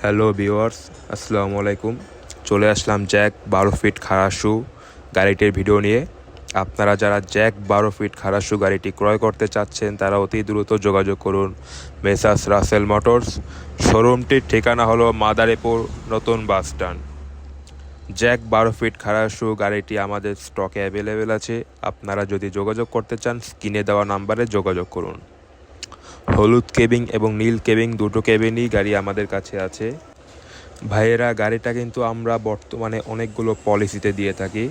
Hello viewers, আসসালামু আলাইকুম। চলে আসলাম জ্যাক 12 ফিট খাড়া শু গাড়িটির ভিডিও নিয়ে। আপনারা যারা জ্যাক 12 ফিট খাড়া শু গাড়িটি ক্রয় করতে চাচ্ছেন তারা অতি দ্রুত যোগাযোগ করুন মেসার্স রাসেল মোটরস। শোরুমটির ঠিকানা হলো মাদারীপুর নতুন বাস স্ট্যান্ড। জ্যাক 12 ফিট খাড়া শু গাড়িটি আমাদের স্টকে অ্যাভেলেবেল আছে। আপনারা যদি যোগাযোগ করতে চান স্ক্রিনে দেওয়া নাম্বারে যোগাযোগ করুন। হলুদ কেবিং এবং নীল কেবিং দুটো কেবিনই গাড়ি আমাদের কাছে আছে। ভাইয়েরা, গাড়িটা কিন্তু আমরা বর্তমানে অনেকগুলো পলিসিতে দিয়ে থাকি।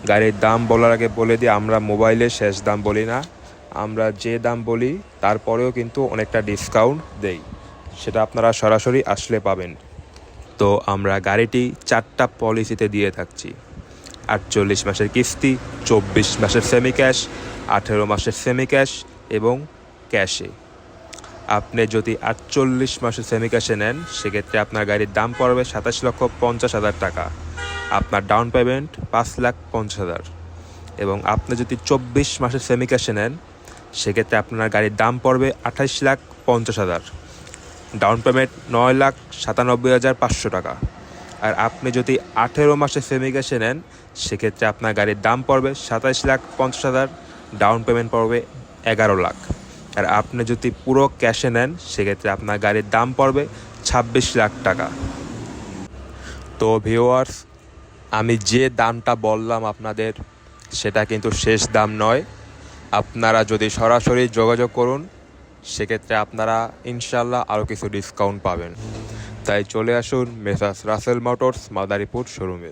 গাড়ির দাম বলার আগে বলে দিই, আমরা মোবাইলে শেষ দাম বলি না। আমরা যে দাম বলি তারপরেও কিন্তু অনেকটা ডিসকাউন্ট দেই, সেটা আপনারা সরাসরি আসলে পাবেন। তো আমরা গাড়িটি 4টা পলিসিতে দিয়ে থাকছি: 48 মাসের কিস্তি, 24 মাসের সেমি ক্যাশ, 18 মাসের সেমি ক্যাশ এবং ক্যাশে। আপনি যদি 48 মাসের সেমি ক্যাশে নেন সেক্ষেত্রে আপনার গাড়ির দাম পড়বে 27,50,000 টাকা। আপনার ডাউন পেমেন্ট 5,50,000। এবং আপনি যদি 24 মাসের সেমি ক্যাশে নেন সেক্ষেত্রে আপনার গাড়ির দাম পড়বে 28,50,000। ডাউন পেমেন্ট 9,97,500 টাকা। আর আপনি যদি 18 মাসের সেমি ক্যাশে নেন সেক্ষেত্রে আপনার গাড়ির দাম পড়বে 27,50,000, ডাউন পেমেন্ট পড়বে 11 লাখ। আর আপনি যদি পুরো ক্যাশে নেন সেক্ষেত্রে আপনার গাড়ির দাম পড়বে 26 লাখ টাকা। তো ভিউয়ার্স, আমি যে দামটা বললাম আপনাদের সেটা কিন্তু শেষ দাম নয়। আপনারা যদি সরাসরি যোগাযোগ করুন সেক্ষেত্রে আপনারা ইনশাল্লাহ আরও কিছু ডিসকাউন্ট পাবেন। তাই চলে আসুন মেসার্স রাসেল মোটরস মাদারীপুর শোরুমে।